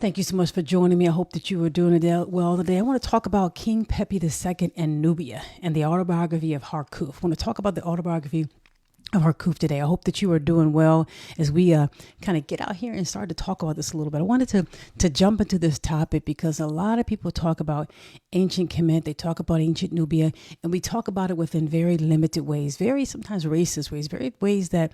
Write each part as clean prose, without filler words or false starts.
Thank you so much for joining me. I hope that you are doing well today. I want to talk about King Pepy II and Nubia and the Autobiography of Harkhuf. I want to talk about the Autobiography of Harkhuf today. I hope that you are doing well as we kind of get out here and start to talk about this a little bit. I wanted to jump into this topic because a lot of people talk about ancient Kemet, they talk about ancient Nubia, and we talk about it within very limited ways, very sometimes racist ways, very ways that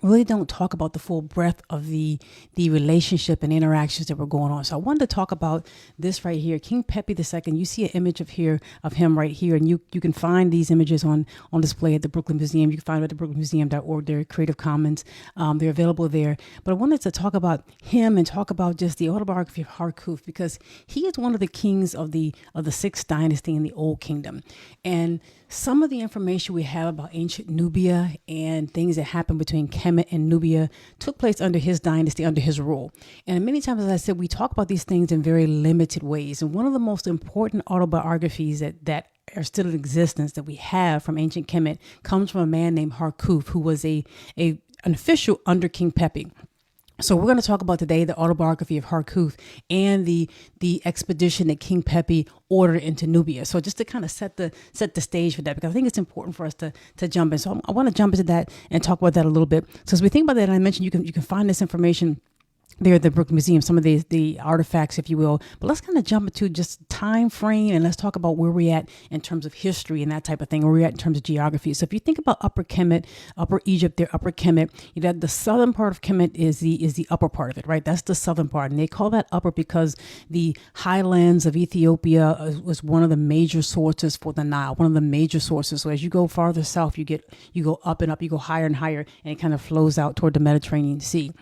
really don't talk about the full breadth of the relationship and interactions that were going on. So I wanted to talk about this right here, King Pepy II. You see an image of him right here, and you can find these images on display at the Brooklyn Museum. You can find them at the brooklynmuseum.org. They're Creative Commons. They're available there. But I wanted to talk about him and talk about just the Autobiography of Harkhuf because he is one of the kings of the sixth dynasty in the Old Kingdom. And some of the information we have about ancient Nubia and things that happened between Kemet and Nubia took place under his dynasty, under his rule. And many times, as I said, we talk about these things in very limited ways. And one of the most important autobiographies that are still in existence that we have from ancient Kemet comes from a man named Harkhuf, who was an official under King Pepy. So we're going to talk about today the Autobiography of Harkhuf and the expedition that King Pepy ordered into Nubia. So just to kind of set the stage for that, because I think it's important for us to jump in. So I want to jump into that and talk about that a little bit. So as we think about that, I mentioned you can find this information there at the Brooklyn Museum, some of the artifacts, if you will. But let's kind of jump into just time frame and let's talk about where we're at in terms of history and that type of thing, where we're at in terms of geography. So if you think about Upper Kemet, Upper Egypt, there, Upper Kemet, you know, the southern part of Kemet is the upper part of it, right? That's the southern part. And they call that upper because the highlands of Ethiopia was one of the major sources for the Nile, one of the major sources. So as you go farther south, you go up and up, you go higher and higher, and it kind of flows out toward the Mediterranean Sea.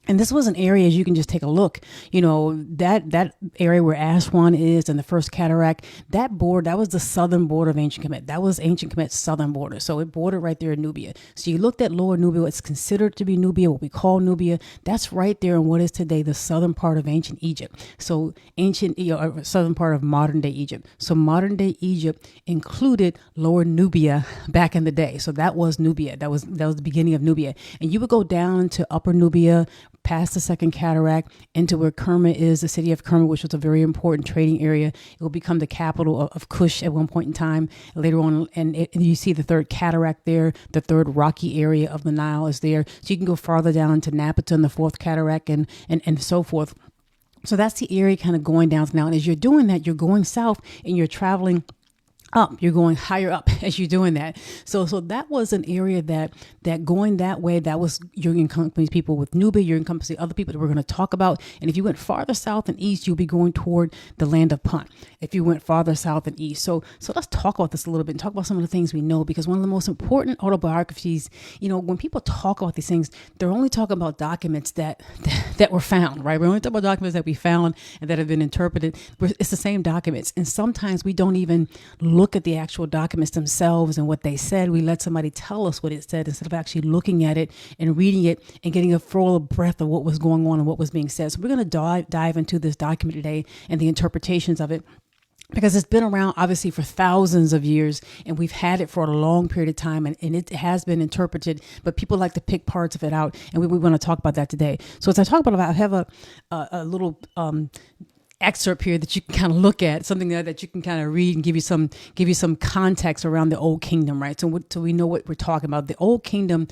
And this was an area, as you can just take a look, you know, that area where Aswan is and the first cataract, that was the southern border of ancient Kemet. That was ancient Kemet's southern border. So it bordered right there in Nubia. So you looked at Lower Nubia, what's considered to be Nubia, what we call Nubia. That's right there in what is today the southern part of ancient Egypt. So southern part of modern day Egypt. So modern day Egypt included Lower Nubia back in the day. So that was Nubia. That was the beginning of Nubia. And you would go down to Upper Nubia, past the second cataract, into where Kerma is, the city of Kerma, which was a very important trading area. It will become the capital of Kush at one point in time. Later on, and you see the third cataract there, the third rocky area of the Nile is there. So you can go farther down to Napata and the fourth cataract and so forth. So that's the area kind of going down now. And as you're doing that, you're going south and you're traveling up, you're going higher up as you're doing that. So that was an area that going that way, that was, you're encompassing people with Nubia, you're encompassing other people that we're going to talk about. And if you went farther south and east, you'll be going toward the land of Punt. If you went farther south and east. So let's talk about this a little bit and talk about some of the things we know, because one of the most important autobiographies, you know, when people talk about these things, they're only talking about documents that were found, right? We're only talking about documents that we found and that have been interpreted. It's the same documents. And sometimes we don't even look at the actual documents themselves and what they said. We let somebody tell us what it said instead of actually looking at it and reading it and getting a full breadth of what was going on and what was being said. So we're going to dive into this document today and the interpretations of it, because it's been around obviously for thousands of years and we've had it for a long period of time and it has been interpreted, but people like to pick parts of it out. And we want to talk about that today. So as I talk about, I have a little excerpt here that you can kind of look at, something there that you can kind of read and give you some context around the Old Kingdom, right? So we know what we're talking about. The Old Kingdom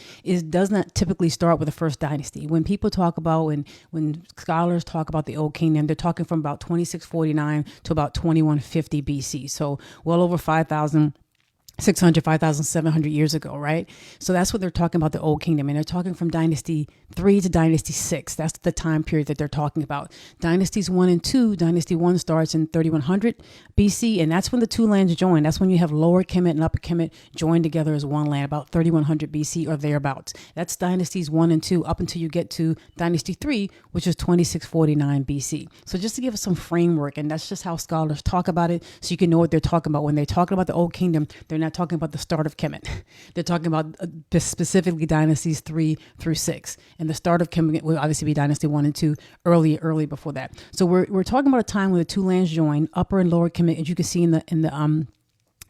does not typically start with the first dynasty. When people talk about, when scholars talk about the Old Kingdom, they're talking from about 2649 to about 2150 BC. So well over 5,700 years ago, right? So that's what they're talking about, the Old Kingdom. And they're talking from Dynasty 3 to Dynasty 6. That's the time period that they're talking about. Dynasties 1 and 2, Dynasty 1 starts in 3100 BC, and that's when the two lands join. That's when you have Lower Kemet and Upper Kemet joined together as one land, about 3100 BC or thereabouts. That's Dynasties 1 and 2 up until you get to Dynasty 3, which is 2649 BC. So just to give us some framework, and that's just how scholars talk about it, so you can know what they're talking about. When they're talking about the Old Kingdom, they're not talking about the start of Kemet. They're talking about specifically dynasties 3 through 6. And the start of Kemet will obviously be dynasty 1 and 2, early before that. So we're talking about a time when the two lands join, Upper and Lower Kemet, as you can see in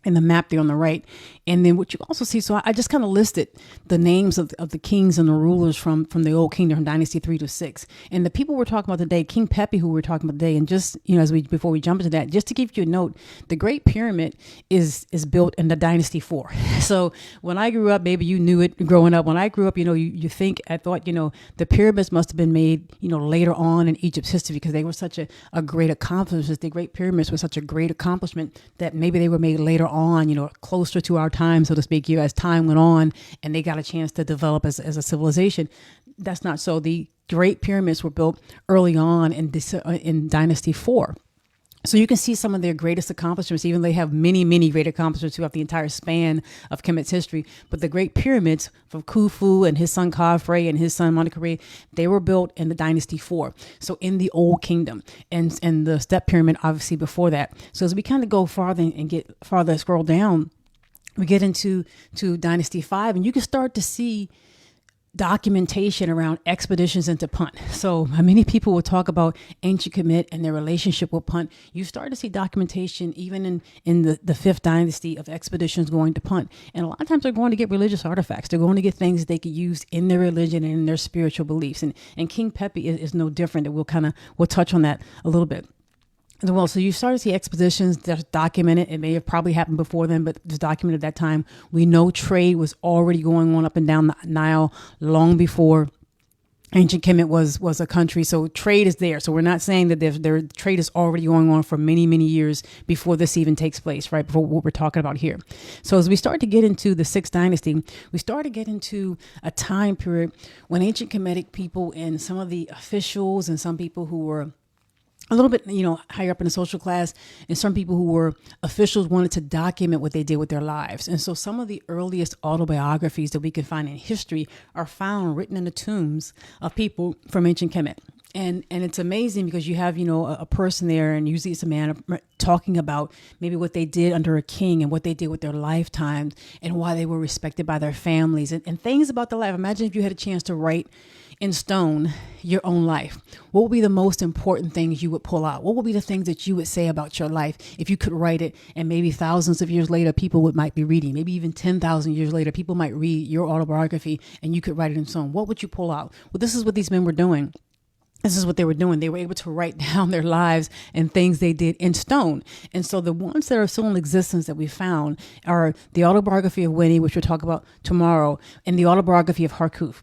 in the map there on the right. And then what you also see, so I just kind of listed the names of the kings and the rulers from the Old Kingdom, from Dynasty 3 to 6. And the people we're talking about today, King Pepy, who we're talking about today, and just, before we jump into that, just to give you a note, the Great Pyramid is built in the Dynasty 4. So when I grew up, maybe you knew it growing up. When I grew up, I thought, the pyramids must have been made, later on in Egypt's history, because they were such a great accomplishment. The Great Pyramids were such a great accomplishment that maybe they were made later on, closer to our time, so to speak, as time went on and they got a chance to develop as a civilization. That's not so. The Great Pyramids were built early on in Dynasty 4. So you can see some of their greatest accomplishments, even though they have many, many great accomplishments throughout the entire span of Kemet's history. But the Great Pyramids from Khufu and his son Khafre and his son Menkaure, they were built in the Dynasty 4. So in the Old Kingdom, and the Step Pyramid, obviously before that. So as we kind of go farther and get farther, scroll down, we get into Dynasty 5, and you can start to see documentation around expeditions into Punt. So many people will talk about ancient Kemet and their relationship with Punt. You start to see documentation even in the fifth dynasty of expeditions going to Punt. And a lot of times they're going to get religious artifacts. They're going to get things that they could use in their religion and in their spiritual beliefs. And King Pepy is no different. We'll touch on that a little bit. Well, so you start to see expeditions that's documented. It may have probably happened before then, but it's documented at that time. We know trade was already going on up and down the Nile long before ancient Kemet was a country. So trade is there. So we're not saying that their trade is already going on for many, many years before this even takes place, right? Before what we're talking about here. So as we start to get into the sixth dynasty, we start to get into a time period when ancient Kemetic people and some of the officials and some people who were a little bit, higher up in the social class, and some people who were officials wanted to document what they did with their lives. And so some of the earliest autobiographies that we can find in history are found written in the tombs of people from ancient Kemet. And it's amazing because you have, a person there, and usually it's a man talking about maybe what they did under a king and what they did with their lifetimes and why they were respected by their families and things about their life. Imagine if you had a chance to write in stone your own life. What would be the most important things you would pull out? What would be the things that you would say about your life if you could write it, and maybe thousands of years later people might be reading, maybe even 10,000 years later people might read your autobiography and you could write it in stone? What would you pull out? Well, this is what these men were doing. This is what they were doing. They were able to write down their lives and things they did in stone. And so the ones that are still in existence that we found are the Autobiography of Winnie, which we'll talk about tomorrow, and the Autobiography of Harkhuf,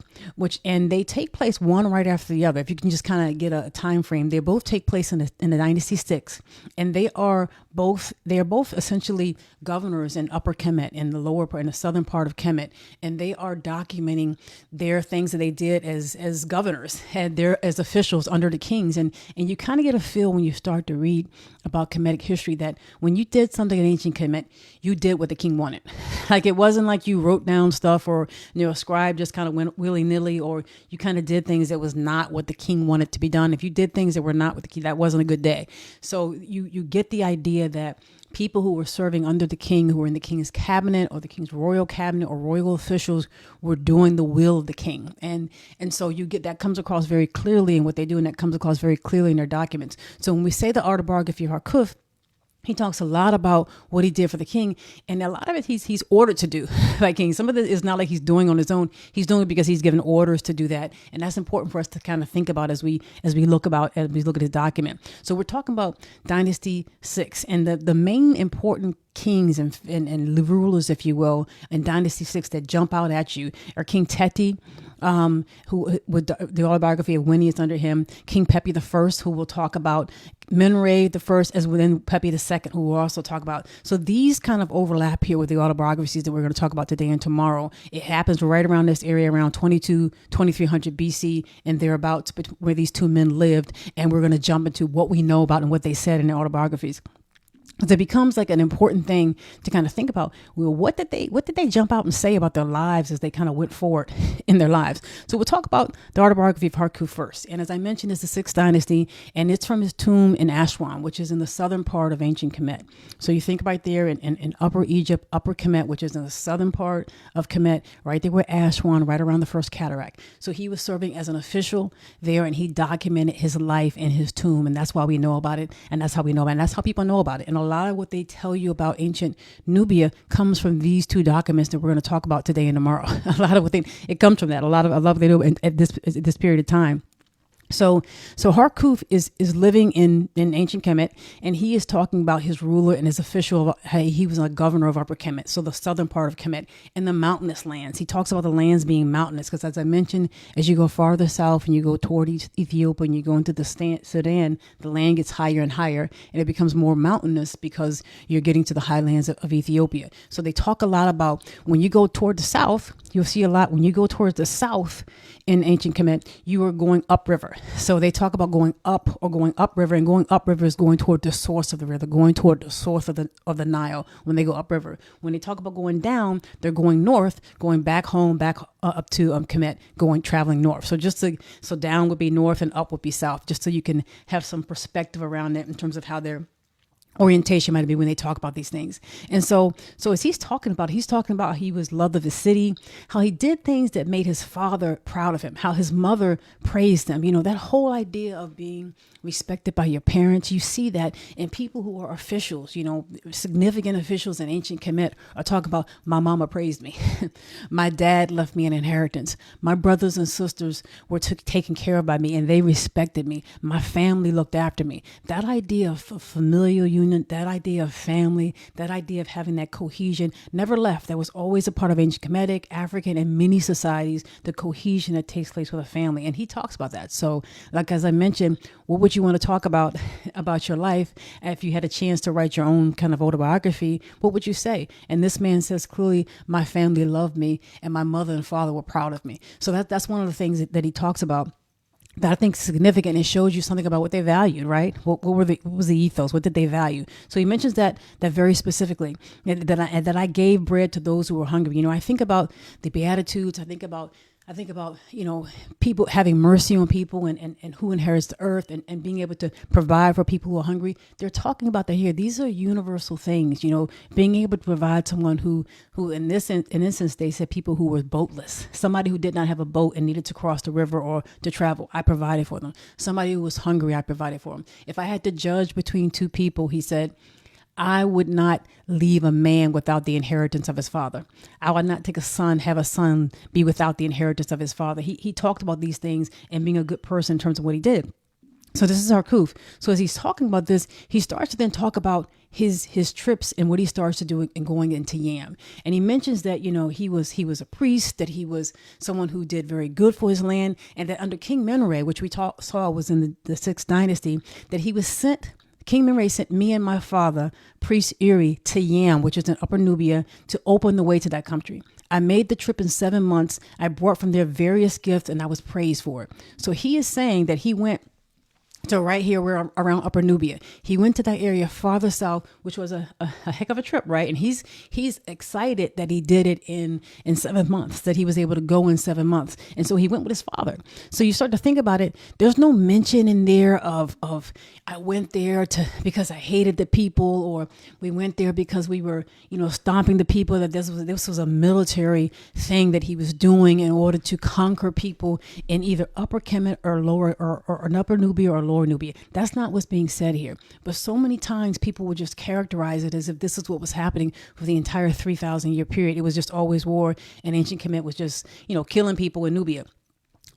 and they take place one right after the other. If you can just kind of get a time frame, they both take place in the Dynasty 6, and they are both essentially governors in Upper Kemet, in the southern part of Kemet, and they are documenting their things that they did as governors, as officials under the kings. And you kind of get a feel when you start to read about Kemetic history that when you did something in ancient Kemet, you did what the king wanted. Like, it wasn't like you wrote down stuff or, a scribe just kind of went willy-nilly, or you kind of did things that was not what the king wanted to be done. If you did things that were not what the king, that wasn't a good day. So you get the idea that people who were serving under the king, who were in the king's cabinet or the king's royal cabinet or royal officials, were doing the will of the king. And so you get that comes across very clearly in what they do, and that comes across very clearly in their documents. So when we say the Autobiography of Harkhuf, he talks a lot about what he did for the king, and a lot of it he's ordered to do by king. Some of it is not like he's doing on his own. He's doing it because he's given orders to do that, and that's important for us to kind of think about as we look at his document. So we're talking about Dynasty 6, and the main important kings and rulers, if you will, in Dynasty 6 that jump out at you are King Teti, who with the Autobiography of Winnie is under him, King Pepy I, who we'll talk about, Menkaure I, as within Pepy II, who we'll also talk about. So these kind of overlap here with the autobiographies that we're going to talk about today and tomorrow. It happens right around this area, around 2300 BC and thereabouts, where these two men lived, and we're going to jump into what we know about and what they said in their autobiographies. It becomes like an important thing to kind of think about. Well, what did they jump out and say about their lives as they kind of went forward in their lives? So we'll talk about the Autobiography of Harkhuf first. And as I mentioned, it's the sixth dynasty, and it's from his tomb in Aswan, which is in the southern part of ancient Kemet. So you think right there in Upper Egypt, Upper Kemet, which is in the southern part of Kemet, right there where Aswan, right around the first cataract. So he was serving as an official there, and he documented his life in his tomb, and that's why we know about it, and that's how we know about it, and that's how people know about it. And a lot of what they tell you about ancient Nubia comes from these two documents that we're going to talk about today and tomorrow. A lot of it comes from that. A lot of what they do at this period of time. So Harkhuf is living in ancient Kemet, and he is talking about his ruler and his official. He was a governor of Upper Kemet, so the southern part of Kemet, and the mountainous lands. He talks about the lands being mountainous because, as I mentioned, as you go farther south and you go toward Ethiopia and you go into the Sudan, the land gets higher and higher, and it becomes more mountainous because you're getting to the highlands of Ethiopia. So they talk a lot about when you go toward the south, you'll see a lot. When you go towards the south in ancient Kemet, you are going upriver. So they talk about going up or going upriver, and going upriver is going toward the source of the river, going toward the source of the Nile when they go upriver. When they talk about going down, they're going north, going back home, back up to Kemet, traveling north. So down would be north and up would be south, just so you can have some perspective around it in terms of how they're orientation might be when they talk about these things. And so as he's talking about how he was loved of his city, how he did things that made his father proud of him, how his mother praised him. You know, that whole idea of being respected by your parents, you see that in people who are officials, you know, significant officials in ancient Kemet are talking about, my mama praised me. My dad left me an inheritance. My brothers and sisters were taken care of by me and they respected me. My family looked after me. That idea of familial unit, that idea of family, that idea of having that cohesion never left. That was always a part of ancient Kemetic, African, and many societies, the cohesion that takes place with a family. And he talks about that. So, like, as I mentioned, what would you want to talk about your life if you had a chance to write your own kind of autobiography? What would you say? And this man says clearly, my family loved me and my mother and father were proud of me. So that's one of the things that he talks about that I think is significant and shows you something about what they valued, right? What was the ethos? What did they value? So he mentions that very specifically, that I gave bread to those who were hungry. You know, I think about the Beatitudes. I think about, you know, people having mercy on people and who inherits the earth and being able to provide for people who are hungry. They're talking about that here. These are universal things, you know, being able to provide someone who in this instance, they said people who were boatless, somebody who did not have a boat and needed to cross the river or to travel. I provided for them. Somebody who was hungry, I provided for them. If I had to judge between two people, he said, I would not leave a man without the inheritance of his father. I would not have a son be without the inheritance of his father. He talked about these things and being a good person in terms of what he did. So this is Harkhuf. So as he's talking about this, he starts to then talk about his trips and what he starts to do in going into Yam. And he mentions that, you know, he was a priest, that he was someone who did very good for his land, and that under King Menre, which we saw was in the 6th dynasty, that he was sent. King Menre sent me and my father, Priest Eri, to Yam, which is in Upper Nubia, to open the way to that country. I made the trip in 7 months. I brought from there various gifts and I was praised for it. So he is saying that he went to right here, we're around Upper Nubia. He went to that area farther south, which was a heck of a trip, right? And he's excited that he did it in 7 months, that he was able to go in 7 months. And so he went with his father. So you start to think about it. There's no mention in there of I went there because I hated the people, or we went there because we were, you know, stomping the people, that this was a military thing that he was doing in order to conquer people in either Upper Kemet or lower or Upper Nubia or Lower Nubia. That's not what's being said here. But so many times people would just characterize it as if this is what was happening for the entire 3,000 year period. It was just always war, and ancient Kemet was just, you know, killing people in Nubia.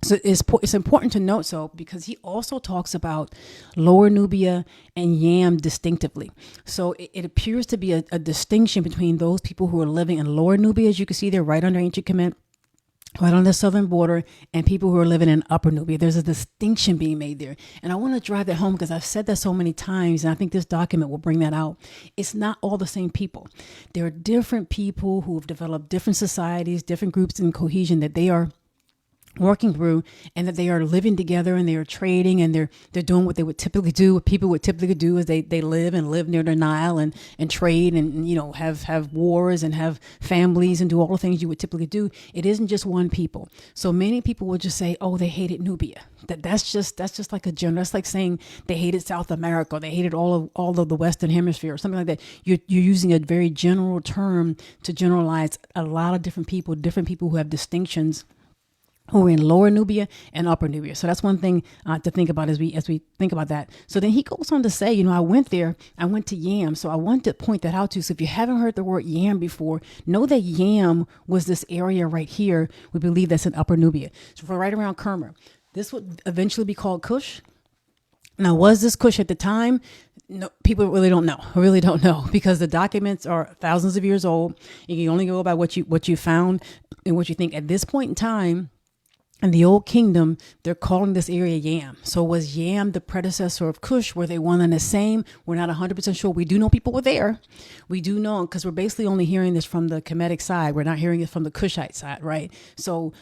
So it's important to note, because he also talks about Lower Nubia and Yam distinctively. So it appears to be a distinction between those people who are living in Lower Nubia, as you can see there, right under ancient Kemet, right on the southern border, and people who are living in Upper Nubia. There's a distinction being made there. And I want to drive that home because I've said that so many times, and I think this document will bring that out. It's not all the same people. There are different people who have developed different societies, different groups in cohesion that they are working through, and that they are living together and they are trading and they're doing what they would typically do. What people would typically do is they live near the Nile and trade and, you know, have wars and have families and do all the things you would typically do. It isn't just one people. So many people would just say, oh, they hated Nubia. That's just like a general. That's like saying they hated South America, or they hated all of the Western Hemisphere, or something like that. You're using a very general term to generalize a lot of different people who have distinctions, who were in Lower Nubia and Upper Nubia. So that's one thing to think about as we think about that. So then he goes on to say, I went there, I went to Yam. So I want to point that out too. So if you haven't heard the word Yam before, know that Yam was this area right here. We believe that's in Upper Nubia. So for right around Kermer. This would eventually be called Kush. Now, was this Kush at the time? No, people really don't know because the documents are thousands of years old. You can only go by what you found and what you think at this point in time. In the Old Kingdom, they're calling this area Yam. So was Yam the predecessor of Kush? Were they one and the same? We're not 100% sure. We do know people were there. We do know because we're basically only hearing this from the Kemetic side. We're not hearing it from the Kushite side, right? So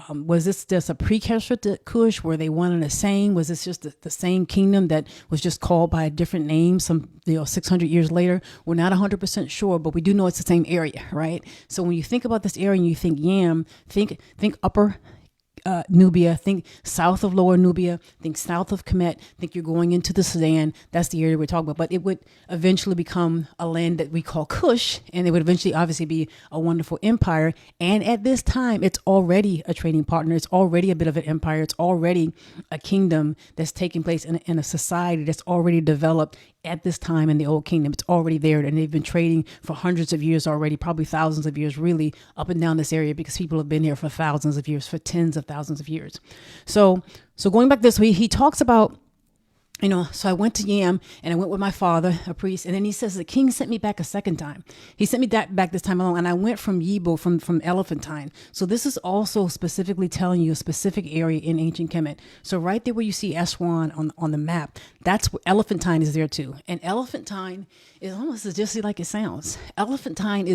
was this just a precursor to Kush? Were they one and the same? Was this just the same kingdom that was just called by a different name 600 years later? We're not 100% sure, but we do know it's the same area, right? So when you think about this area and you think Yam, think Upper Nubia, think south of Lower Nubia, think south of Kemet, think you're going into the Sudan. That's the area we're talking about. But it would eventually become a land that we call Kush, and it would eventually obviously be a wonderful empire. And at this time, it's already a trading partner. It's already a bit of an empire. It's already a kingdom that's taking place in a society that's already developed at this time in the Old Kingdom. It's already there, and they've been trading for hundreds of years already, probably thousands of years, really up and down this area, because people have been here for thousands of years, for tens of thousands of years. So going back this way, he talks about, so I went to Yam and I went with my father, a priest. And then he says, the king sent me back a second time. He sent me back this time along. And I went from Yibo, from Elephantine. So this is also specifically telling you a specific area in ancient Kemet. So right there where you see Aswan on the map, that's where Elephantine is there too. And Elephantine is almost just like it sounds. Elephantine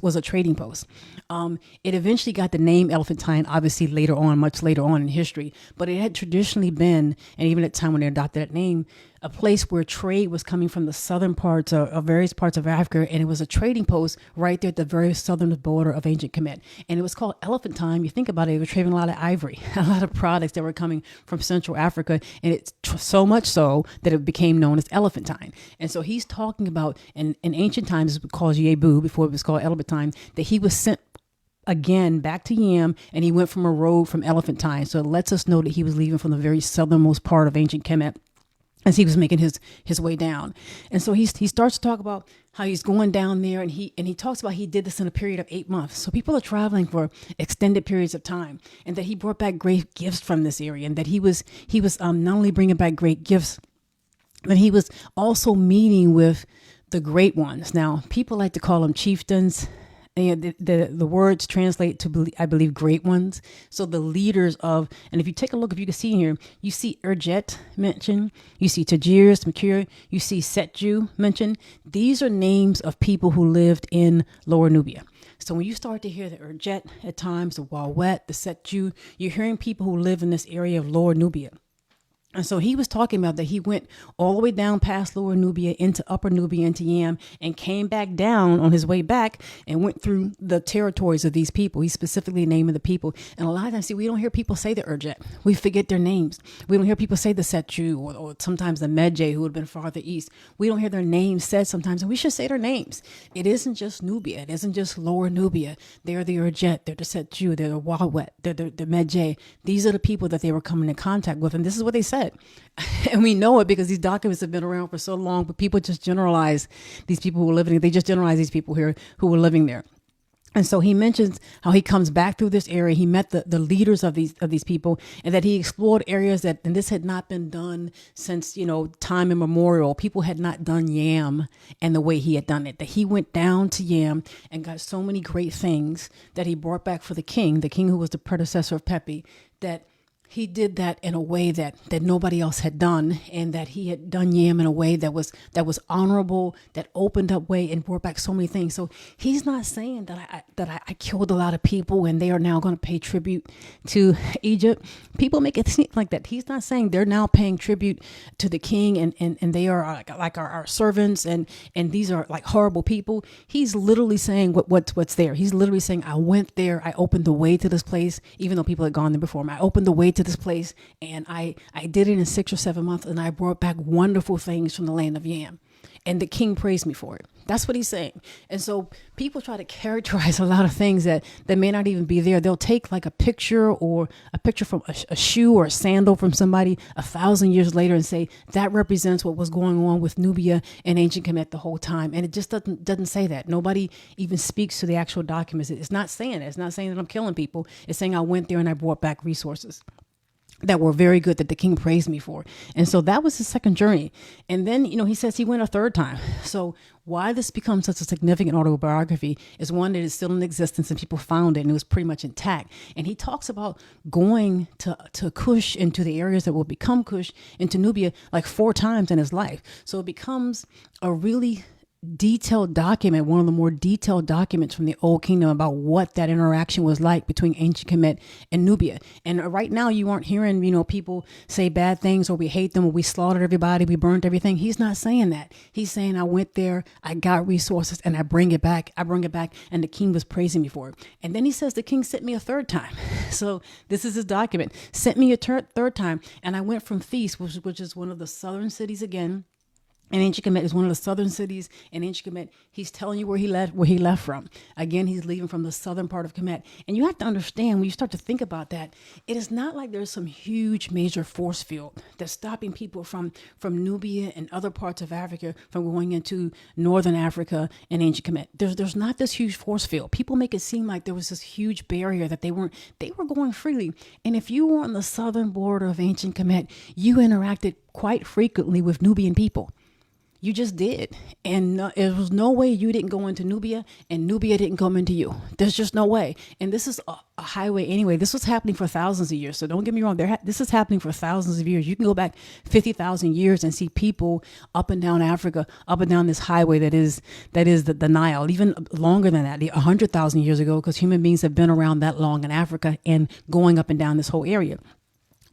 was a trading post. It eventually got the name Elephantine, obviously much later on in history. But it had traditionally been, and even at the time when they adopted that name, a place where trade was coming from the southern parts of various parts of Africa, and it was a trading post right there at the very southern border of ancient Kemet. And it was called Elephantine. You think about it, it was trading a lot of ivory, a lot of products that were coming from Central Africa, and it's so much so that it became known as Elephantine. And so he's talking about, in ancient times, it was called Yebu, before it was called Elephantine, that he was sent again back to Yam, and he went from a road from Elephantine. So it lets us know that he was leaving from the very southernmost part of ancient Kemet as he was making his way down. And so he starts to talk about how he's going down there, and he talks about he did this in a period of 8 months. So people are traveling for extended periods of time, and that he brought back great gifts from this area, and that he was not only bringing back great gifts, but he was also meeting with the great ones. Now, people like to call them chieftains. And the words translate to, I believe, great ones. So the leaders of, and if you take a look, if you can see here, you see Urjet mentioned, you see Tajirs, Makir, you see Setju mentioned. These are names of people who lived in Lower Nubia. So when you start to hear the Urjet at times, the Wawet, the Setju, you're hearing people who live in this area of Lower Nubia. And so he was talking about that he went all the way down past Lower Nubia into Upper Nubia, into Yam, and came back down on his way back and went through the territories of these people. He's specifically naming the people. And a lot of times, see, we don't hear people say the Urjet. We forget their names. We don't hear people say the Setju or sometimes the Medjay, who would have been farther east. We don't hear their names said sometimes, and we should say their names. It isn't just Nubia. It isn't just Lower Nubia. They're the Urjet. They're the Setju. They're the Wawet. They're the Medjay. These are the people that they were coming in contact with. And this is what they said. And we know it because these documents have been around for so long, but people just generalize these people who were living. They just generalize these people here who were living there. And so he mentions how he comes back through this area. He met the leaders of these people, and that he explored areas and this had not been done since, time immemorial. People had not done Yam and the way he had done it. That he went down to Yam and got so many great things that he brought back for the king who was the predecessor of Pepy, that he did that in a way that nobody else had done, and that he had done Yam in a way that was honorable, that opened up way and brought back so many things. So he's not saying that I killed a lot of people and they are now going to pay tribute to Egypt. People make it seem like that. He's not saying they're now paying tribute to the king and they are like our servants and these are like horrible people. He's literally saying what's there. He's literally saying, I went there, I opened the way to this place, even though people had gone there before me. I opened the way to this place, and I did it in 6 or 7 months, and I brought back wonderful things from the land of Yam. and the king praised me for it. That's what he's saying. And so people try to characterize a lot of things that may not even be there. They'll take like a picture from a shoe or a sandal from somebody 1,000 years later and say that represents what was going on with Nubia and ancient Kemet the whole time. And it just doesn't say that. Nobody even speaks to the actual documents. It's not saying that. It's not saying that I'm killing people. It's saying I went there and I brought back resources that were very good that the king praised me for. And so that was his second journey. And then, he says he went a third time. So why this becomes such a significant autobiography is one that is still in existence and people found it and it was pretty much intact. And he talks about going to Kush, into the areas that will become Kush, into Nubia, like 4 times in his life. So it becomes a really detailed document, one of the more detailed documents from the Old Kingdom about what that interaction was like between ancient Kemet and Nubia. And right now you aren't hearing, people say bad things or we hate them or we slaughtered everybody, we burned everything. He's not saying that. He's saying I went there, I got resources and I bring it back. And the king was praising me for it. And then he says the king sent me a third time. So this is his document. Sent me a third time. And I went from Thebes, which is one of the southern cities again. And ancient Kemet is one of the southern cities. And ancient Kemet, he's telling you where he left from. Again, he's leaving from the southern part of Kemet. And you have to understand, when you start to think about that, it is not like there's some huge major force field that's stopping people from Nubia and other parts of Africa from going into northern Africa and ancient Kemet. There's not this huge force field. People make it seem like there was this huge barrier that they were going freely. And if you were on the southern border of ancient Kemet, you interacted quite frequently with Nubian people. You just did. And there was no way you didn't go into Nubia and Nubia didn't come into you. There's just no way. And this is a highway anyway. This was happening for thousands of years. So don't get me wrong. This is happening for thousands of years. You can go back 50,000 years and see people up and down Africa, up and down this highway that is the Nile, even longer than that, 100,000 years ago, because human beings have been around that long in Africa and going up and down this whole area.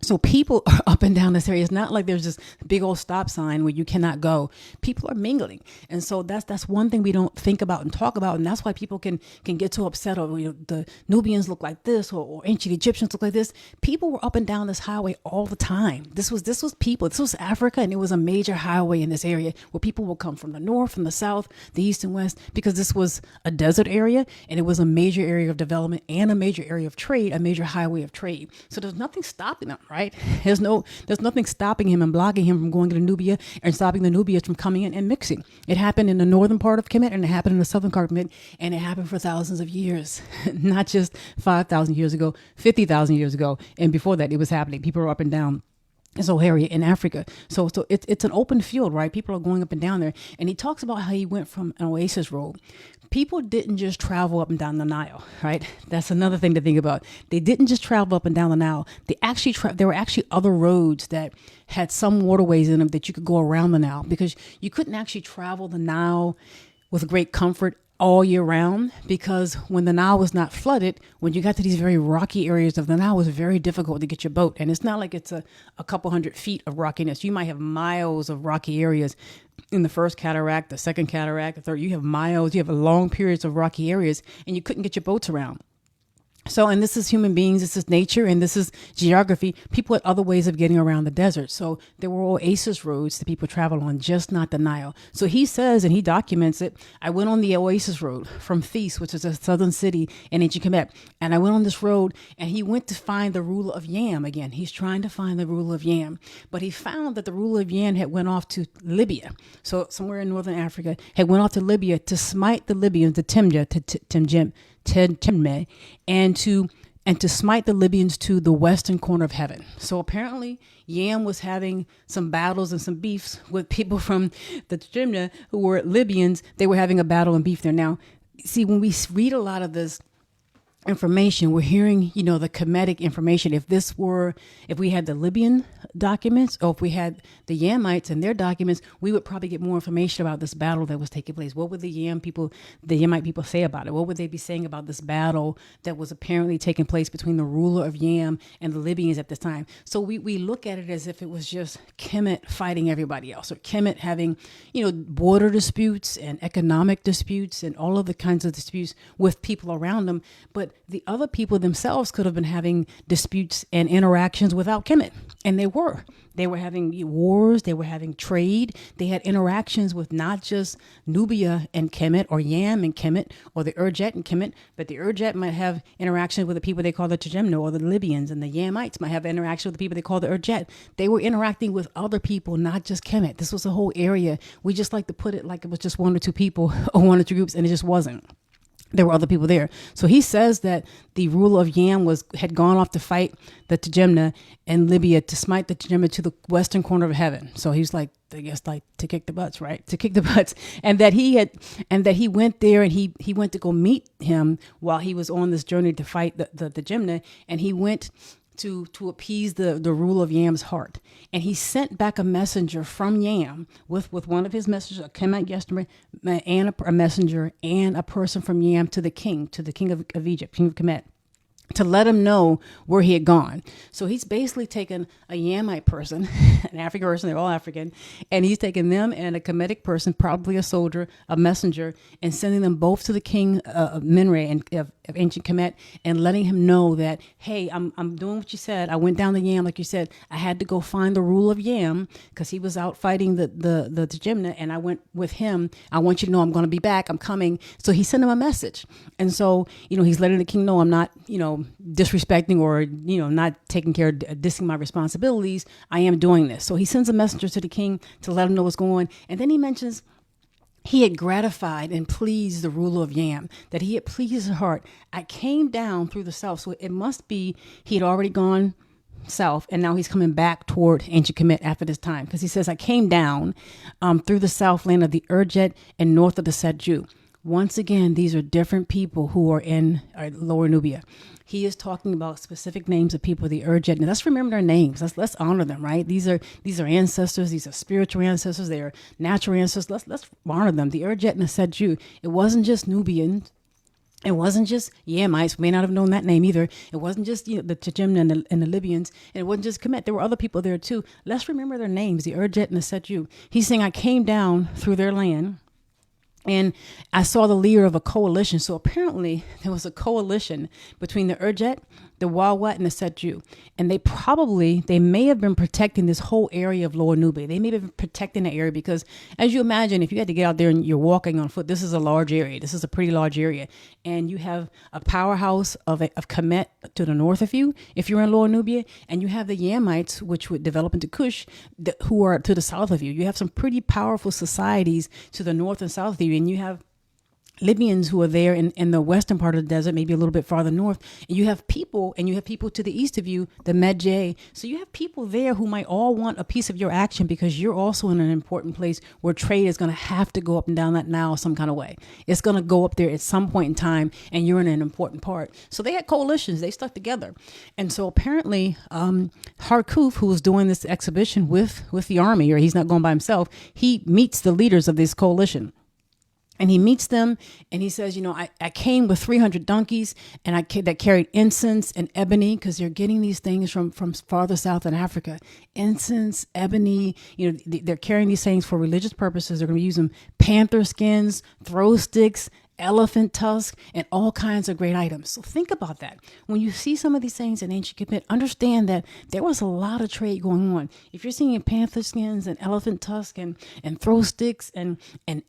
So people are up and down this area. It's not like there's this big old stop sign where you cannot go. People are mingling. And so that's one thing we don't think about and talk about. And that's why people can get so upset over, the Nubians look like this or ancient Egyptians look like this. People were up and down this highway all the time. This was people. This was Africa, and it was a major highway in this area where people will come from the north, from the south, the east and west, because this was a desert area and it was a major area of development and a major area of trade, a major highway of trade. So there's nothing stopping them. Right? There's nothing stopping him and blocking him from going to Nubia and stopping the Nubians from coming in and mixing. It happened in the northern part of Kemet and it happened in the southern part of Kemet, and it happened for thousands of years, not just 5,000 years ago, 50,000 years ago. And before that, it was happening. People were up and down. So Harriet in Africa. So it's an open field, right? People are going up and down there. And he talks about how he went from an oasis road. People didn't just travel up and down the Nile, right? That's another thing to think about. They didn't just travel up and down the Nile. There were actually other roads that had some waterways in them that you could go around the Nile, because you couldn't actually travel the Nile with great comfort all year round, because when the Nile was not flooded, when you got to these very rocky areas of the Nile, it was very difficult to get your boat. And it's not like it's a couple hundred feet of rockiness. You might have miles of rocky areas in the first cataract, the second cataract, the third. You have miles, you have long periods of rocky areas, and you couldn't get your boats around. So, and this is human beings, this is nature, and this is geography. People had other ways of getting around the desert. So there were oasis roads that people travel on, just not the Nile. So he says, and he documents it, I went on the oasis road from Thebes, which is a southern city in ancient Kemet. And I went on this road, and he went to find the ruler of Yam again. He's trying to find the ruler of Yam. But he found that the ruler of Yam had went off to Libya. So somewhere in northern Africa, had went off to Libya to smite the Libyans, the Tubman, and to smite the Libyans to the western corner of heaven. So apparently Yam was having some battles and some beefs with people from the Tubman who were Libyans. They were having a battle and beef there. Now, see, when we read a lot of this information, we're hearing, the Kemetic information. If we had the Libyan documents, or if we had the Yamites and their documents, we would probably get more information about this battle that was taking place. What would the Yamite people say about it? What would they be saying about this battle that was apparently taking place between the ruler of Yam and the Libyans at this time? So we look at it as if it was just Kemet fighting everybody else, or Kemet having, border disputes and economic disputes and all of the kinds of disputes with people around them. But but the other people themselves could have been having disputes and interactions without Kemet. And they were. They were having wars. They were having trade. They had interactions with not just Nubia and Kemet, or Yam and Kemet, or the Urjet and Kemet, but the Urjet might have interaction with the people they call the Tujemno, or the Libyans, and the Yamites might have interaction with the people they call the Urjet. They were interacting with other people, not just Kemet. This was a whole area. We just like to put it like it was just one or two people or one or two groups, and it just wasn't. There were other people there. So he says that the ruler of Yam had gone off to fight the Tujemna in Libya, to smite the Tujemna to the western corner of heaven. So he's like, I guess, like, to kick the butts, right? To kick the butts. And that he went there, and he went to go meet him while he was on this journey to fight the Tujemna. And he went to appease the ruler of Yam's heart. And he sent back a messenger from Yam with one of his messengers, a Kemet yesterday, and a messenger, and a person from Yam to the king of Egypt, king of Kemet, to let him know where he had gone. So he's basically taken a Yamite person, an African person, they're all African, and he's taken them and a Kemetic person, probably a soldier, a messenger, and sending them both to the king of Meryre and of ancient Kemet, and letting him know that, hey, I'm doing what you said. I went down the Yam, like you said. I had to go find the ruler of Yam because he was out fighting the Tujemna, and I went with him. I want you to know I'm going to be back. I'm coming. So he sent him a message. And so, he's letting the king know I'm not, disrespecting or, not taking care of dissing my responsibilities. I am doing this. So he sends a messenger to the king to let him know what's going on. And then he mentions he had gratified and pleased the ruler of Yam, that he had pleased his heart. I came down through the south. So it must be he had already gone south, and now he's coming back toward ancient Kemet after this time. Because he says, I came down through the south land of the Urjet and north of the Setju. Once again, these are different people who are in Lower Nubia. He is talking about specific names of people, the Urjet. And let's remember their names. Let's honor them, right? These are ancestors. These are spiritual ancestors. They are natural ancestors. Let's honor them. The Urjet and the Setju. It wasn't just Nubians. It wasn't just Yamites. We may not have known that name either. It wasn't just the Tujemna and the Libyans. And it wasn't just Kemet. There were other people there too. Let's remember their names, the Urjet and the Setju. He's saying, I came down through their land, and I saw the leader of a coalition. So apparently there was a coalition between the Urjet, the Wawat, and the Setju. And they may have been protecting this whole area of Lower Nubia. They may have been protecting the area because, as you imagine, if you had to get out there and you're walking on foot, this is a large area. This is a pretty large area. And you have a powerhouse of Kemet to the north of you, if you're in Lower Nubia, and you have the Yamites, which would develop into Kush, who are to the south of you. You have some pretty powerful societies to the north and south of you, and you have Libyans who are there in the western part of the desert, maybe a little bit farther north. And you have people to the east of you, the Medjay. So you have people there who might all want a piece of your action because you're also in an important place where trade is going to have to go up and down that Nile some kind of way. It's going to go up there at some point in time, and you're in an important part. So they had coalitions. They stuck together. And so apparently Harkhuf, who was doing this exhibition with the army, or he's not going by himself, he meets the leaders of this coalition. And he meets them, and he says, I came with 300 donkeys, and that carried incense and ebony, because they're getting these things from farther south in Africa. Incense, ebony, they're carrying these things for religious purposes. They're going to be using panther skins, throw sticks, elephant tusk, and all kinds of great items. So think about that. When you see some of these things in ancient Kemet, understand that there was a lot of trade going on. If you're seeing panther skins and elephant tusk and throw sticks and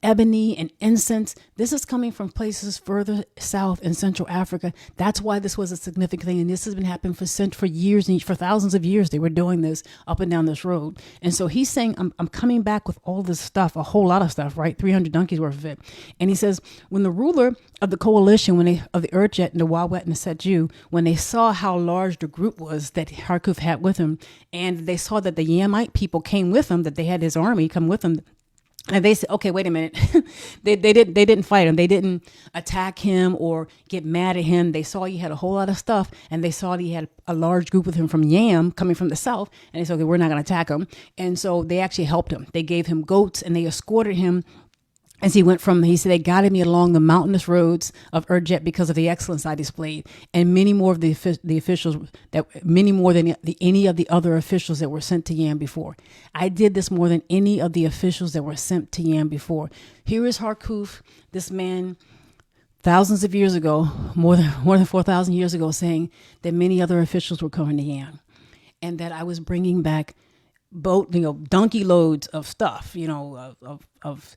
ebony and incense, this is coming from places further south in Central Africa. That's why this was a significant thing. And this has been happening for years and for thousands of years. They were doing this up and down this road. And so he's saying, I'm coming back with all this stuff, a whole lot of stuff, right? 300 donkeys worth of it. And he says, when the ruler of the coalition, of the Urjet and the Wawat and the Setju, when they saw how large the group was that Harkhuf had with him, and they saw that the Yamite people came with him, that they had his army come with him, and they said, okay, wait a minute. they didn't fight him. They didn't attack him or get mad at him. They saw he had a whole lot of stuff, and they saw he had a large group with him from Yam coming from the south, and they said, okay, we're not going to attack him. And so they actually helped him. They gave him goats, and they escorted him as he said, they guided me along the mountainous roads of Urjet because of the excellence I displayed, and many more of the officials, many more than any of the other officials that were sent to Yam before. I did this more than any of the officials that were sent to Yam before. Here is Harkhuf, this man thousands of years ago, more than 4,000 years ago, saying that many other officials were coming to Yam, and that I was bringing back donkey loads of stuff, of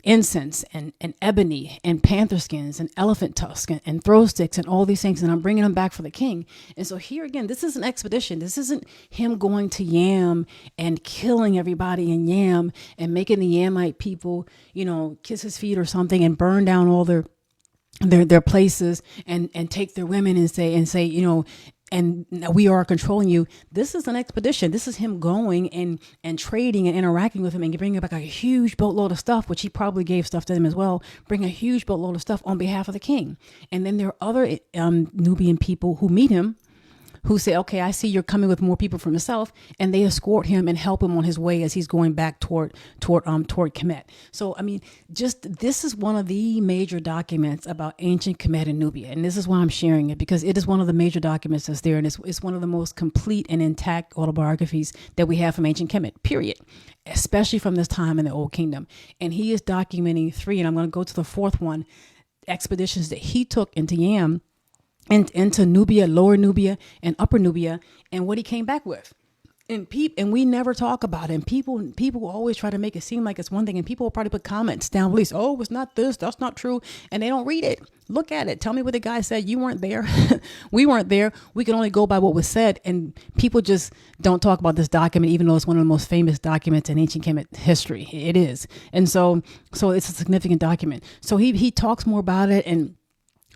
incense and ebony and panther skins and elephant tusks and throw sticks and all these things, and I'm bringing them back for the king. And so here again, this is an expedition. This isn't him going to Yam and killing everybody in Yam and making the Yamite people, kiss his feet or something and burn down all their places and take their women and say, and we are controlling you. This is an expedition. This is him going and trading and interacting with him and bringing back a huge boatload of stuff, which he probably gave stuff to them as well, bring a huge boatload of stuff on behalf of the king. And then there are other Nubian people who meet him, who say, okay, I see you're coming with more people from the south, and they escort him and help him on his way as he's going back toward Kemet. So, this is one of the major documents about ancient Kemet and Nubia. And this is why I'm sharing it, because it is one of the major documents that's there. And it's one of the most complete and intact autobiographies that we have from ancient Kemet, period, especially from this time in the Old Kingdom. And he is documenting 3, and I'm going to go to the 4th one, expeditions that he took into Yam, and into Nubia, Lower Nubia, and Upper Nubia, and what he came back with. And we never talk about it. And people always try to make it seem like it's one thing, and people will probably put comments down below. Oh, it's not this, that's not true, and they don't read it. Look at it. Tell me what the guy said. You weren't there. We weren't there. We can only go by what was said, and people just don't talk about this document, even though it's one of the most famous documents in ancient Kemet history. It is, and so it's a significant document. So he talks more about it, and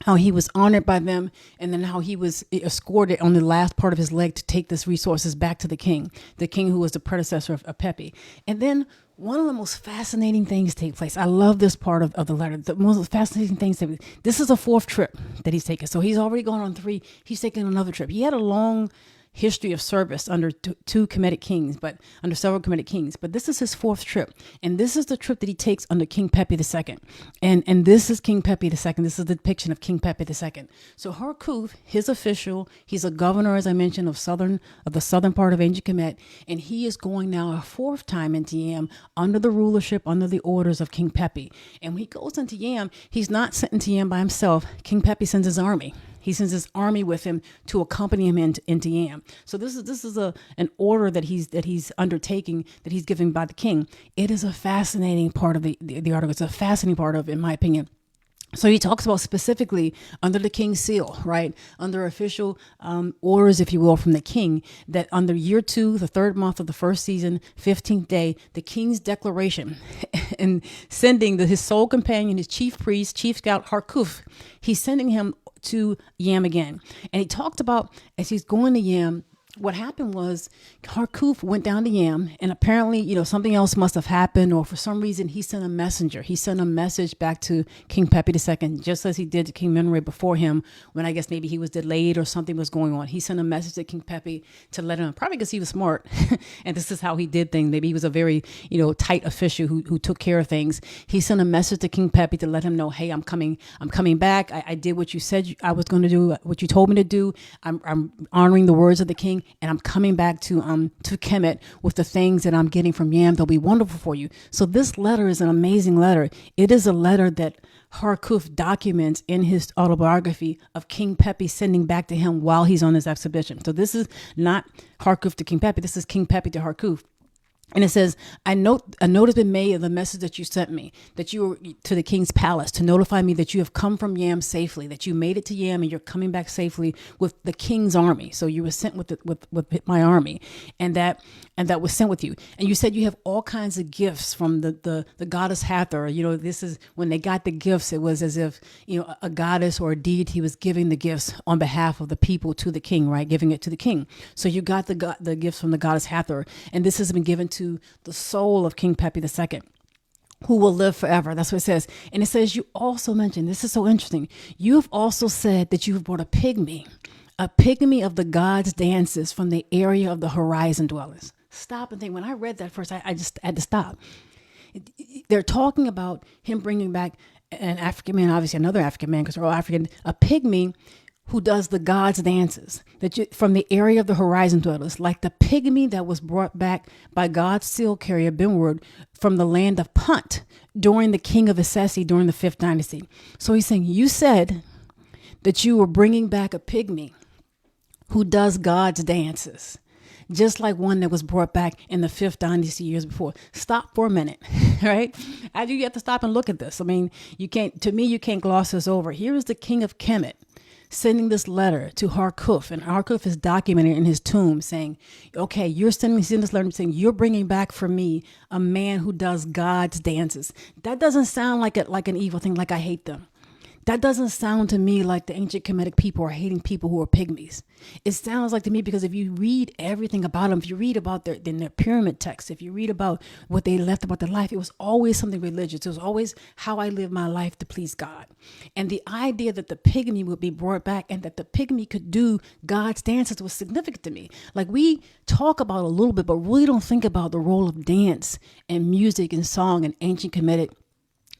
how he was honored by them, and then how he was escorted on the last part of his leg to take these resources back to the king who was the predecessor of Pepy. And then one of the most fascinating things take place. I love this part of the letter. The most fascinating things, this is a 4th trip that he's taken. So he's already gone on 3. He's taking another trip. He had a long history of service under several Kemetic kings, but this is his 4th trip, and this is the trip that he takes under King Pepy II, and this is King Pepy II. This is the depiction of King Pepy II. So Harkhuf, his official, he's a governor, as I mentioned, of the southern part of ancient Kemet, and he is going now a 4th time into Yam under the rulership, under the orders of King Pepy. And when he goes into Yam, he's not sent into Yam by himself. King Pepy sends his army. He sends his army with him to accompany him into Yam. So this is an order that he's undertaking, that he's given by the king. It is a fascinating part of the article. It's a fascinating part of, in my opinion. So he talks about specifically under the king's seal, right? Under official orders, if you will, from the king, that under year 2, the 3rd month of the 1st season, 15th day, the king's declaration and sending his sole companion, his chief priest, chief scout, Harkhuf, he's sending him to Yam again. And he talked about, as he's going to Yam, what happened was Harkhuf went down to Yam, and apparently, something else must have happened, or for some reason he sent a messenger. He sent a message back to King Pepy II, just as he did to King Menre before him, when I guess maybe he was delayed or something was going on. He sent a message to King Pepy to let him, probably because he was smart, and this is how he did things. Maybe he was a very, tight official who took care of things. He sent a message to King Pepy to let him know, hey, I'm coming back. I did what you said I was going to do, what you told me to do. I'm honoring the words of the king, and I'm coming back to Kemet with the things that I'm getting from Yam. They'll be wonderful for you. So this letter is an amazing letter. It is a letter that Harkhuf documents in his autobiography of King Pepy sending back to him while he's on this exhibition. So this is not Harkhuf to King Pepy. This is King Pepy to Harkhuf. And it says, a note has been made of the message that you sent me, that you were to the king's palace to notify me that you have come from Yam safely, that you made it to Yam and you're coming back safely with the king's army. So you were sent with my army, and that was sent with you. And you said you have all kinds of gifts from the goddess Hathor. This is when they got the gifts, it was as if, a goddess or a deity was giving the gifts on behalf of the people to the king, right? Giving it to the king. So you got the gifts from the goddess Hathor, and this has been given to the soul of King Pepy II, who will live forever. That's what it says. And it says, you also mentioned, this is so interesting, you have also said that you have brought a pygmy of the gods' dances from the area of the horizon dwellers. Stop and think. When I read that first, I just had to stop. They're talking about him bringing back an African man, obviously another African man, because they're all African, a pygmy who does the gods' dances, from the area of the horizon dwellers, like the pygmy that was brought back by God's seal carrier Benward from the land of Punt during the king of Assisi during the 5th dynasty. So he's saying, you said that you were bringing back a pygmy who does God's dances, just like one that was brought back in the 5th dynasty years before. Stop for a minute, right? You have to stop and look at this. I mean, you can't gloss this over. Here is the king of Kemet sending this letter to Harkhuf, and Harkhuf is documented in his tomb saying, okay, you're sending this letter saying you're bringing back for me a man who does God's dances. That doesn't sound like an evil thing, like I hate them. That doesn't sound to me like the ancient Kemetic people are hating people who are pygmies. It sounds like to me, because if you read everything about them, if you read about their pyramid texts, if you read about what they left about their life, it was always something religious. It was always how I live my life to please God. And the idea that the pygmy would be brought back and that the pygmy could do God's dances was significant to me. Like, we talk about a little bit, but really don't think about the role of dance and music and song and ancient Kemetic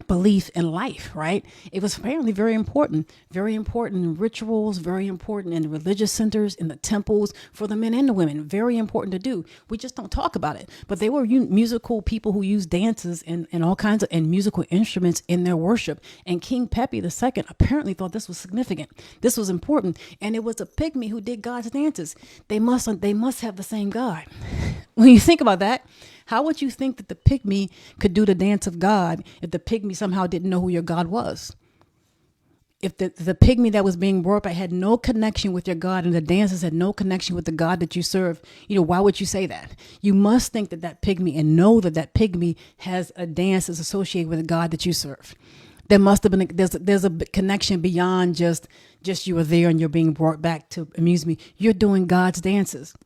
belief in life, right? It was apparently very important in rituals, very important in the religious centers, in the temples, for the men and the women, very important to do. We just don't talk about it. But they were musical people who used dances and all kinds of and musical instruments in their worship. And King Pepy II apparently thought this was significant. This was important. And it was a pygmy who did God's dances. They must have the same God. When you think about that, how would you think that the pygmy could do the dance of God if the pygmy somehow didn't know who your God was? If the pygmy that was being brought back had no connection with your God and the dancers had no connection with the God that you serve, why would you say that? You must think that pygmy and know that pygmy has a dance that's associated with the God that you serve. There must have been there's a connection beyond just you were there and you're being brought back to amuse me. You're doing God's dances.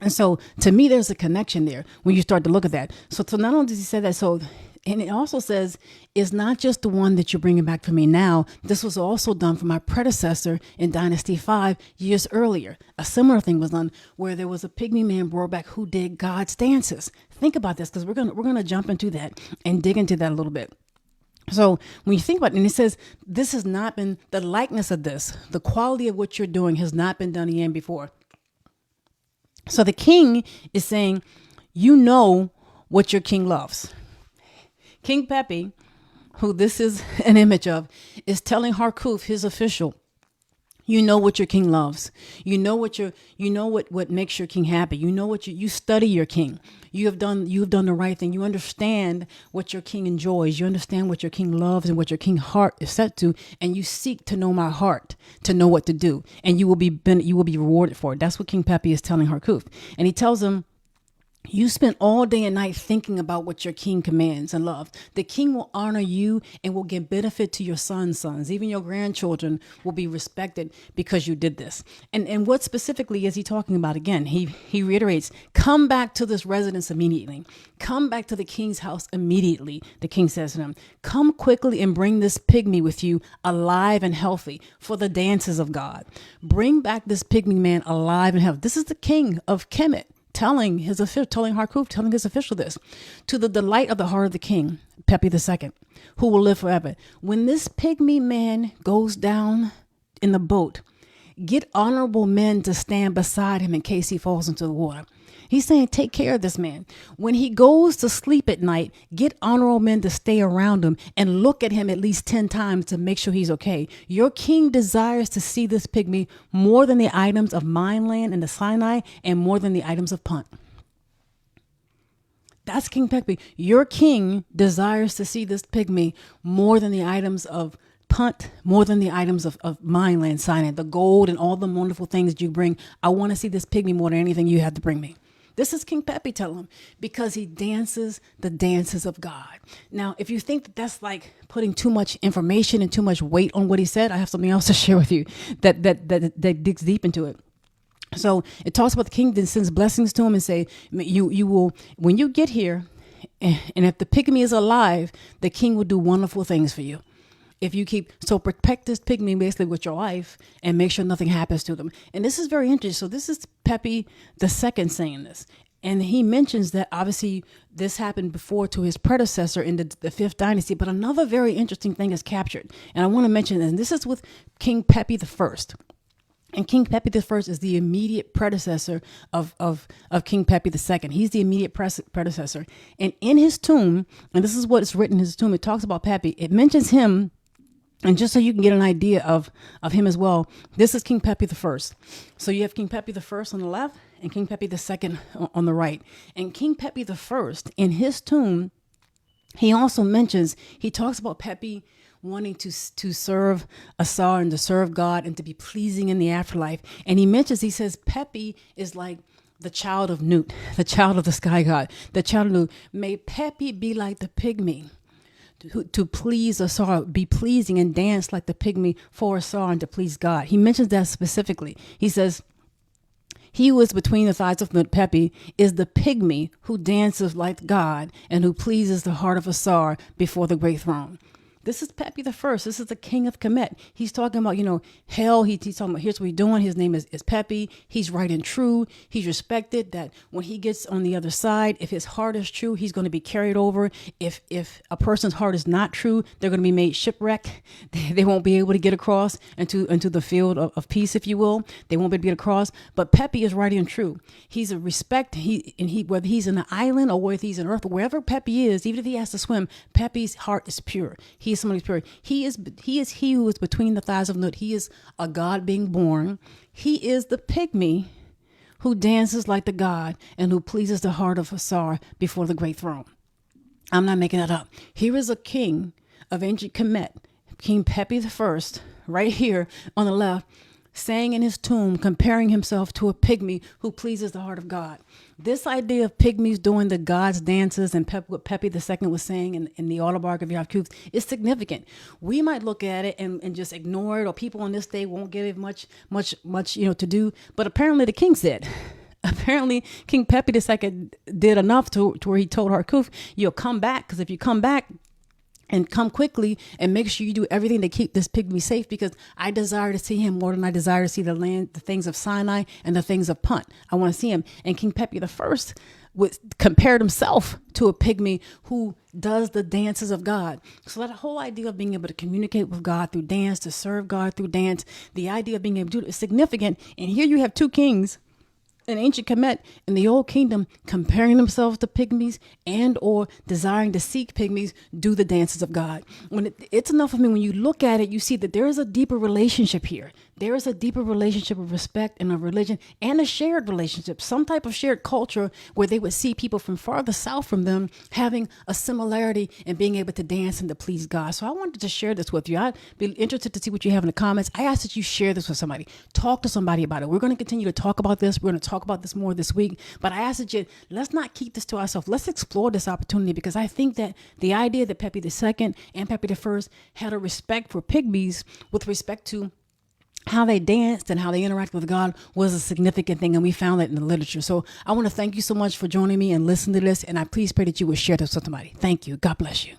And so to me, there's a connection there when you start to look at that. So not only does he say that, and it also says, it's not just the one that you're bringing back for me now. This was also done for my predecessor in Dynasty 5 years earlier. A similar thing was done where there was a pygmy man brought back who did God's dances. Think about this, because we're gonna jump into that and dig into that a little bit. So when you think about it, and it says, this has not been, the likeness of this, the quality of what you're doing has not been done again before. So the king is saying, you know what your king loves. King Pepy, who this is an image of, is telling Harkhuf, his official, you know what your king loves. You know what makes your king happy. You know you study your king. You have done the right thing. You understand what your king enjoys. You understand what your king loves and what your king heart is set to, and you seek to know my heart, to know what to do, and you will be rewarded for it. That's what King Pepy is telling Harkhuf, and he tells him, you spend all day and night thinking about what your king commands and loves. The king will honor you and will give benefit to your sons. Even your grandchildren will be respected because you did this. And what specifically is he talking about? Again, he reiterates, come back to this residence immediately. Come back to the king's house immediately. The king says to him, come quickly and bring this pygmy with you alive and healthy for the dances of God. Bring back this pygmy man alive and healthy. This is the king of Kemet. Telling Harkhuf, telling his official this, to the delight of the heart of the king, Pepy II, who will live forever. When this pygmy man goes down in the boat, get honorable men to stand beside him in case he falls into the water. He's saying, take care of this man. When he goes to sleep at night, get honorable men to stay around him and look at him at least 10 times to make sure he's okay. Your king desires to see this pygmy more than the items of Mineland and the Sinai and more than the items of Punt. That's King Pepy. Your king desires to see this pygmy more than the items of Punt, more than the items of Mineland, Sinai, the gold and all the wonderful things that you bring. I want to see this pygmy more than anything you have to bring me. This is King Pepy telling him, because he dances the dances of God. Now, if you think that that's like putting too much information and too much weight on what he said, I have something else to share with you that digs deep into it. So it talks about the king then sends blessings to him and say, you will, when you get here, and if the pygmy is alive, the king will do wonderful things for you. If you protect this pygmy basically with your life and make sure nothing happens to them. And this is very interesting. So this is Pepy II saying this. And he mentions that obviously this happened before to his predecessor in the 5th dynasty. But another very interesting thing is captured. And I want to mention this. And this is with King Pepy I. And King Pepy the First is the immediate predecessor of King Pepy the Second. He's the immediate predecessor. And in his tomb, and this is what is written in his tomb, it talks about Pepy. It mentions him, and just so you can get an idea of him as well, this is King Pepy the First. So you have King Pepy the First on the left and King Pepy the Second on the right. And King Pepy the First, in his tomb, he also mentions, he talks about Pepy wanting to serve Asar and to serve God and to be pleasing in the afterlife. And he mentions, he says, Pepy is like the child of Nut, the child of the sky god, the child of Nut. May Pepy be like the pygmy to please Asar, be pleasing and dance like the pygmy for Asar and to please God. He mentions that specifically. He says, he who is between the thighs of Nut, Pepy, is the pygmy who dances like God and who pleases the heart of Asar before the great throne. This is Pepy the First. This is the king of Kemet. He's talking about, hell. He's talking about, here's what he's doing. His name is Pepy. He's right and true. He's respected, that when he gets on the other side, if his heart is true, he's going to be carried over. If a person's heart is not true, they're going to be made shipwreck. They won't be able to get across into the field of peace, if you will. They won't be able to get across. But Pepy is right and true. He's a respect. Whether he's in an island or whether he's in earth, or wherever Pepy is, even if he has to swim, Pepy's heart is pure. He is somebody's pure. He is he who is between the thighs of Nut. He is a God being born. He is the pygmy who dances like the God and who pleases the heart of Asar before the great throne. I'm not making that up. Here is a king of ancient Kemet, King Pepy the First, right here on the left, saying in his tomb, comparing himself to a pygmy who pleases the heart of God. This idea of pygmies doing the God's dances and what Pepy II was saying in the Autobiography of Harkhuf is significant. We might look at it and just ignore it, or people on this day won't give it much to do. But apparently the king said. Apparently King Pepy II did enough to where he told Harkhuf, you'll come back, because if you come back, and come quickly and make sure you do everything to keep this pygmy safe, because I desire to see him more than I desire to see the land, the things of Sinai and the things of Punt. I want to see him. And King Pepy I compared himself to a pygmy who does the dances of God. So that whole idea of being able to communicate with God through dance, to serve God through dance, the idea of being able to do it is significant. And here you have two kings in ancient Kemet in the old kingdom comparing themselves to pygmies and or desiring to seek pygmies do the dances of God. When it's enough of me, when you look at it, you see that there is a deeper relationship here. There is a deeper relationship of respect and of religion and a shared relationship, some type of shared culture where they would see people from farther south from them having a similarity and being able to dance and to please God. So I wanted to share this with you. I'd be interested to see what you have in the comments. I ask that you share this with somebody. Talk to somebody about it. We're going to continue to talk about this. We're going to talk about this more this week, but I ask that you, let's not keep this to ourselves. Let's explore this opportunity, because I think that the idea that Pepy II and Pepy I had a respect for pygmies with respect to how they danced and how they interacted with God was a significant thing, and we found that in the literature. So I want to thank you so much for joining me and listening to this, and I please pray that you would share this with somebody. Thank you. God bless you.